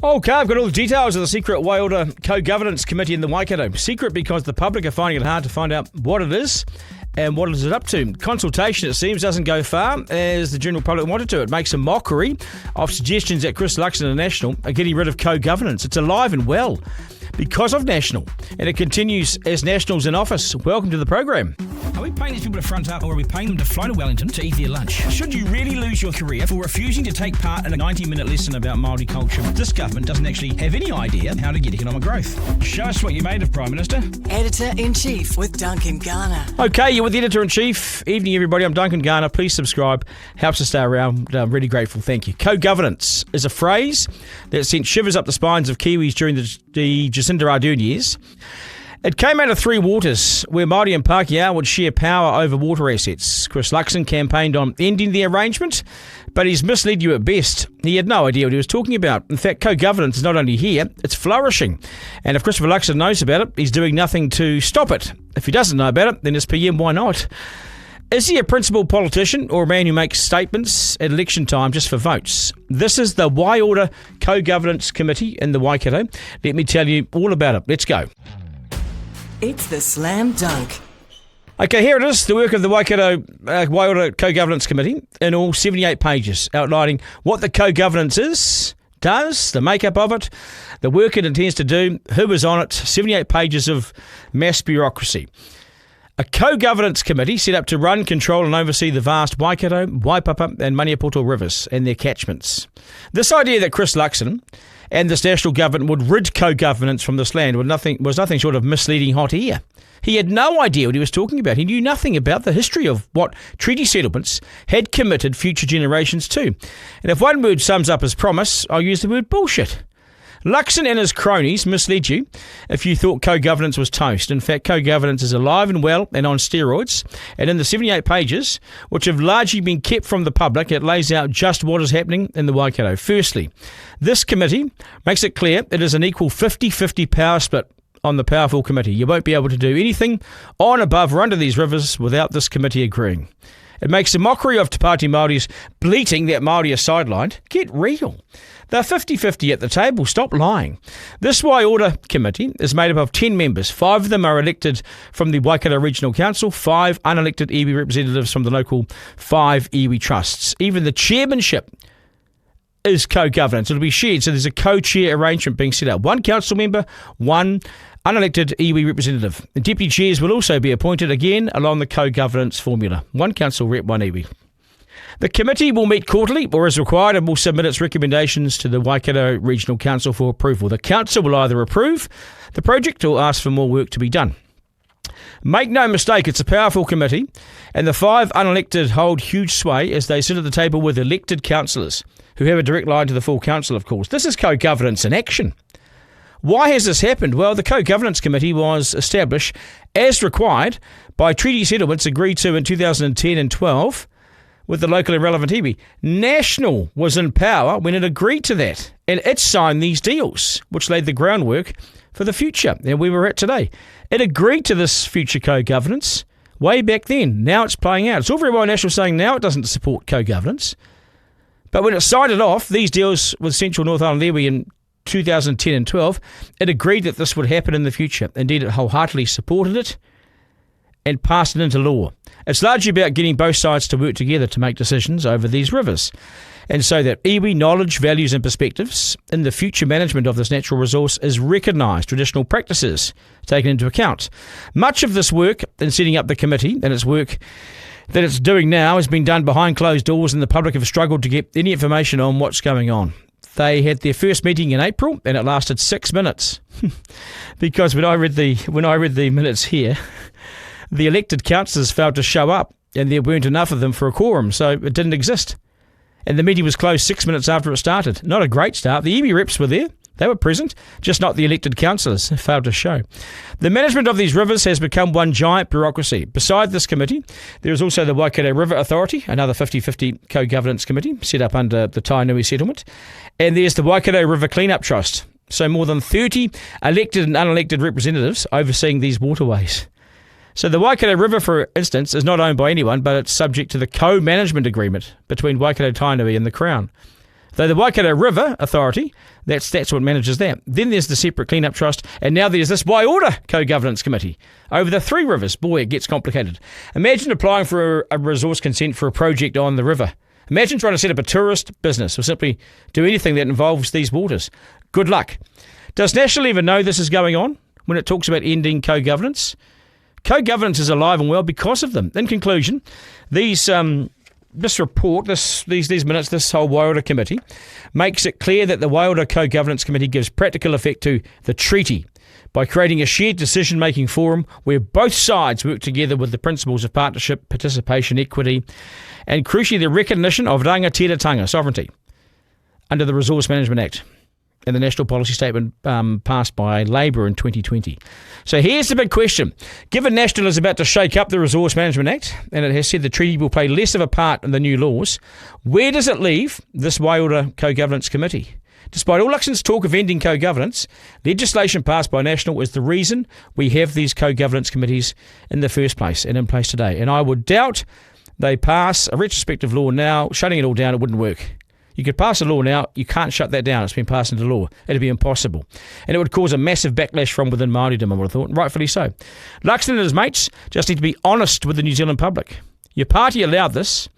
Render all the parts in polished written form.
Okay, I've got all the details of the secret Waiora Co-Governance Committee in the Waikato. Secret because the public are finding it hard to find out what it is and what is it up to. Consultation, it seems, doesn't go far as the general public wanted to. It makes a mockery of suggestions that Chris Luxon and National are getting rid of co-governance. It's alive and well because of National, and it continues as National's in office. Welcome to the program. Are we paying these people to front up, or are we paying them to fly to Wellington to eat their lunch? Should you really lose your career for refusing to take part in a 90-minute lesson about Māori culture? This government doesn't actually have any idea how to get economic growth. Show us what you made of, Prime Minister. Editor-in-Chief with Duncan Garner. Okay, you're with the Editor-in-Chief. Evening, everybody. I'm Duncan Garner. Please subscribe. Helps us stay around. I'm really grateful. Thank you. Co-governance is a phrase that sent shivers up the spines of Kiwis during the Jacinda Ardern years. It came out of three waters, where Māori and Pākehā would share power over water assets. Chris Luxon campaigned on ending the arrangement, but he's misled you at best. He had no idea what he was talking about. In fact, co-governance is not only here, it's flourishing. And if Christopher Luxon knows about it, he's doing nothing to stop it. If he doesn't know about it, then as PM, why not? Is he a principled politician or a man who makes statements at election time just for votes? This is the Waiora Co-Governance Committee in the Waikato. Let me tell you all about it. Let's go. It's the Slam Dunk. Okay, here it is, the work of the Waikato Waiora Co-Governance Committee in all 78 pages, outlining what the co-governance does, the makeup of it, the work it intends to do, who is on it, 78 pages of mass bureaucracy. A co-governance committee set up to run, control and oversee the vast Waikato, Waipapa and Maniapoto rivers and their catchments. This idea that Chris Luxon and this national government would rid co-governance from this land was nothing short of misleading hot air. He had no idea what he was talking about. He knew nothing about the history of what treaty settlements had committed future generations to. And if one word sums up his promise, I'll use the word bullshit. Luxon and his cronies misled you if you thought co-governance was toast. In fact, co-governance is alive and well and on steroids. And in the 78 pages, which have largely been kept from the public, it lays out just what is happening in the Waikato. Firstly, this committee makes it clear it is an equal 50-50 power split on the powerful committee. You won't be able to do anything on, above or under these rivers without this committee agreeing. It makes a mockery of Te Pāti Māoris bleating that Māori are sidelined. Get real. They're 50-50 at the table. Stop lying. This Waiora committee is made up of 10 members. 5 of them are elected from the Waikato Regional Council, 5 unelected iwi representatives from the local 5 iwi trusts. Even the chairmanship is co-governance. It'll be shared, so there's a co-chair arrangement being set up. 1 council member, 1 unelected iwi representative. The deputy chairs will also be appointed again along the co-governance formula. 1 council rep, 1 iwi. The committee will meet quarterly or as required and will submit its recommendations to the Waikato Regional Council for approval. The council will either approve the project or ask for more work to be done. Make no mistake, it's a powerful committee, and the 5 unelected hold huge sway as they sit at the table with elected councillors who have a direct line to the full council, of course. This is co-governance in action. Why has this happened? Well, the Co-Governance Committee was established as required by treaty settlements agreed to in 2010 and 12 with the local and relevant iwi. National was in power when it agreed to that, and it signed these deals, which laid the groundwork for the future, and we were at today. It agreed to this future co-governance way back then. Now it's playing out. It's all very well National saying now it doesn't support co-governance, but when it signed it off, these deals with Central North Island iwi in 2010 and 12, it agreed that this would happen in the future. Indeed, it wholeheartedly supported it and passed it into law. It's largely about getting both sides to work together to make decisions over these rivers, and so that iwi knowledge, values and perspectives in the future management of this natural resource is recognised, traditional practices taken into account. Much of this work in setting up the committee and its work that it's doing now has been done behind closed doors, and the public have struggled to get any information on what's going on. They had their first meeting in April, and it lasted 6 minutes. Because when I read the minutes here, the elected councillors failed to show up, and there weren't enough of them for a quorum, so it didn't exist. And the meeting was closed 6 minutes after it started. Not a great start. The iwi reps were there. They were present, just not the elected councillors who failed to show. The management of these rivers has become one giant bureaucracy. Beside this committee, there is also the Waikato River Authority, another 50-50 co-governance committee set up under the Tainui settlement. And there's the Waikato River Cleanup Trust. So more than 30 elected and unelected representatives overseeing these waterways. So the Waikato River, for instance, is not owned by anyone, but it's subject to the co-management agreement between Waikato Tainui and the Crown. Though the Waikato River Authority, that's what manages that. Then there's the separate cleanup trust, and now there's this Waiora Co-Governance Committee over the three rivers. Boy, it gets complicated. Imagine applying for a resource consent for a project on the river. Imagine trying to set up a tourist business or simply do anything that involves these waters. Good luck. Does National even know this is going on when it talks about ending co-governance? Co-governance is alive and well because of them. In conclusion, this report, these minutes, this whole Waiora Committee makes it clear that the Waiora Co-Governance Committee gives practical effect to the treaty by creating a shared decision-making forum where both sides work together with the principles of partnership, participation, equity, and crucially the recognition of rangatiratanga, sovereignty, under the Resource Management Act and the National Policy Statement passed by Labour in 2020. So here's the big question. Given National is about to shake up the Resource Management Act, and it has said the treaty will play less of a part in the new laws, where does it leave this Waiora Co-Governance Committee? Despite all Luxon's talk of ending co-governance, legislation passed by National is the reason we have these co-governance committees in the first place and in place today. And I would doubt they pass a retrospective law now, shutting it all down, it wouldn't work. You could pass a law now, you can't shut that down. It's been passed into law. It'd be impossible. And it would cause a massive backlash from within Māoridom, I would have thought, and rightfully so. Luxon and his mates just need to be honest with the New Zealand public. Your party allowed this,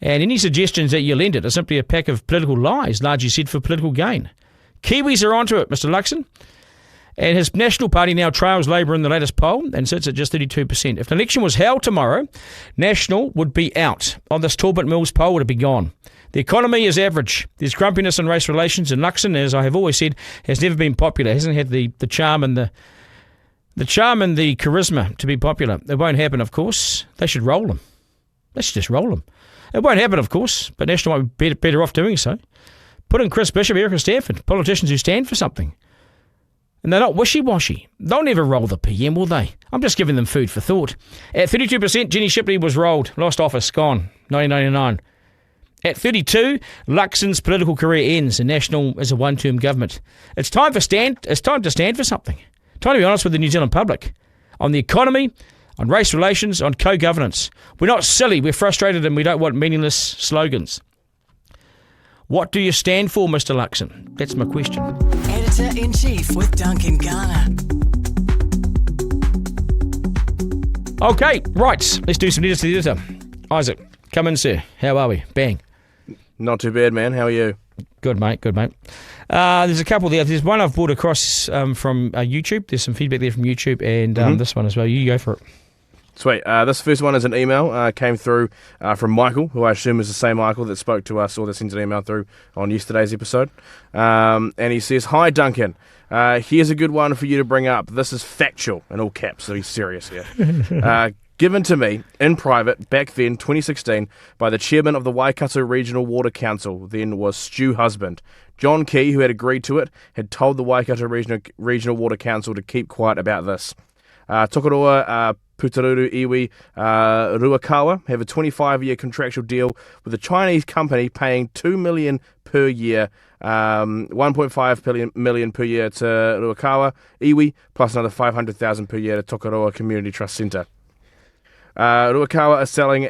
and any suggestions that you lend it are simply a pack of political lies, largely said for political gain. Kiwis are onto it, Mr Luxon. And his National Party now trails Labour in the latest poll and sits at just 32%. If an election was held tomorrow, National would be out. On this Talbot Mills poll, it would be gone. The economy is average. There's grumpiness in race relations, and Luxon, as I have always said, has never been popular. Hasn't had the charm and the charisma to be popular. It won't happen, of course. They should roll them. They should just roll them. It won't happen, of course, but National might be better off doing so. Put in Chris Bishop, Erica Stanford, politicians who stand for something. And they're not wishy-washy. They'll never roll the PM, will they? I'm just giving them food for thought. At 32%, Jenny Shipley was rolled, lost office, gone, 1999. At 32, Luxon's political career ends and National is a one-term government. It's time to stand for something. Time to be honest with the New Zealand public. On the economy, on race relations, on co-governance. We're not silly, we're frustrated and we don't want meaningless slogans. What do you stand for, Mr Luxon? That's my question. Editor-in-Chief with Duncan Garner. Okay, right. Let's do some letters to the editor. Isaac, come in, sir. How are we? Bang. Not too bad, man. How are you? Good, mate. Good, mate. There's a couple there. There's one I've brought across from YouTube. There's some feedback there from YouTube and this one as well. You go for it. Sweet. This first one is an email. Came through from Michael, who I assume is the same Michael that spoke to us or that sent an email through on yesterday's episode. And he says, "Hi, Duncan. Here's a good one for you to bring up. This is factual," in all caps, so he's serious here. Given to me in private back then, 2016, by the chairman of the Waikato Regional Water Council, then was Stu Husband. John Key, who had agreed to it, had told the Waikato Regional Water Council to keep quiet about this. Tokoroa Putaruru Iwi Ruakawa have a 25-year contractual deal with a Chinese company paying $2 million per year, $1.5 million per year to Ruakawa Iwi, plus another $500,000 per year to Tokoroa Community Trust Centre. Ruakawa are selling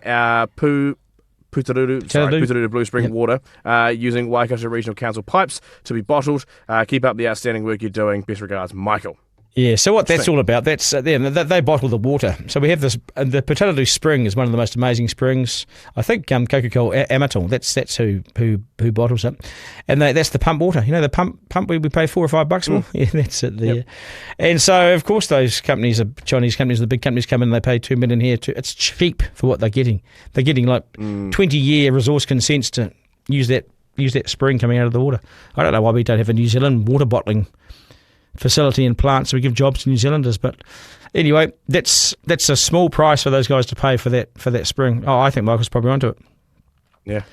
Putaruru Blue Spring water using Waikato Regional Council pipes to be bottled. Keep up the outstanding work you're doing. Best regards, Michael. Yeah, so what that's all about, that's they bottle the water. So we have this, the Putaruru Spring is one of the most amazing springs. I think Coca-Cola Amatil, that's who bottles it. And that's the pump water. You know, the pump we pay $4 or $5 for? Yeah, that's it there. Yep. And so, of course, those companies, Chinese companies, the big companies come in and they pay $2 million here. It's cheap for what they're getting. They're getting like 20-year resource consents to use that spring coming out of the water. I don't know why we don't have a New Zealand water bottling facility and plants, so we give jobs to New Zealanders. But anyway, that's a small price for those guys to pay for that spring. Oh, I think Michael's probably onto it. Yeah.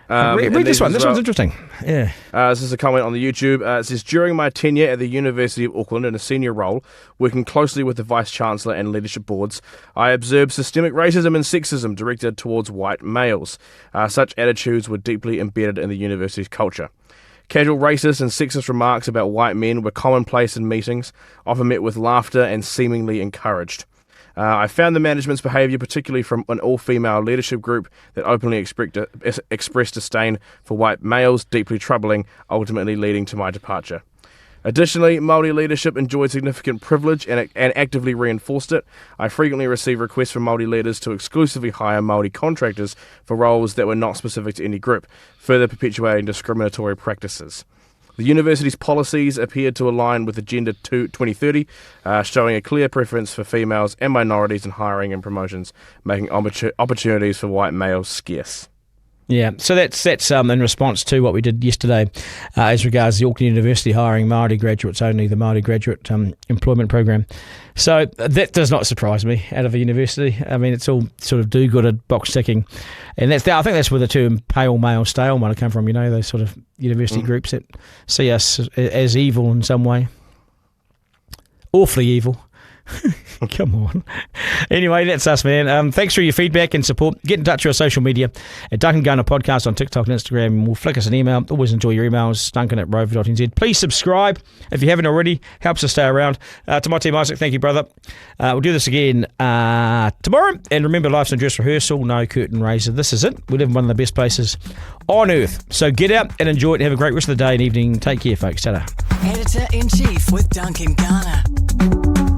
Read this one. This one's interesting. Yeah. This is a comment on the YouTube. It says, during my tenure at the University of Auckland in a senior role, working closely with the Vice-Chancellor and leadership boards, I observed systemic racism and sexism directed towards white males. Such attitudes were deeply embedded in the university's culture. Casual racist and sexist remarks about white men were commonplace in meetings, often met with laughter and seemingly encouraged. I found the management's behaviour, particularly from an all-female leadership group that openly expressed disdain for white males, deeply troubling, ultimately leading to my departure. Additionally, Māori leadership enjoyed significant privilege and actively reinforced it. I frequently received requests from Māori leaders to exclusively hire Māori contractors for roles that were not specific to any group, further perpetuating discriminatory practices. The university's policies appeared to align with Agenda 2030, showing a clear preference for females and minorities in hiring and promotions, making opportunities for white males scarce. Yeah, so that's in response to what we did yesterday as regards the Auckland University hiring Māori graduates only, the Māori graduate employment program. So that does not surprise me out of a university. I mean, it's all sort of do-gooded, box-ticking. And I think that's where the term pale male stale might have come from, those sort of university groups that see us as evil in some way. Awfully evil. Come on. Anyway, that's us, man. Thanks for your feedback and support. Get in touch with our social media at Duncan Garner Podcast on TikTok and Instagram. We'll flick us an email. Always enjoy your emails. Duncan@rover.nz. Please subscribe if you haven't already. Helps us stay around. To my team, Isaac, thank you, brother. We'll do this again tomorrow. And remember, life's no dress rehearsal, no curtain raiser. This is it. We live in one of the best places on earth. So get out and enjoy it. Have a great rest of the day and evening. Take care, folks. Ta-da. Editor-in-Chief with Duncan Garner.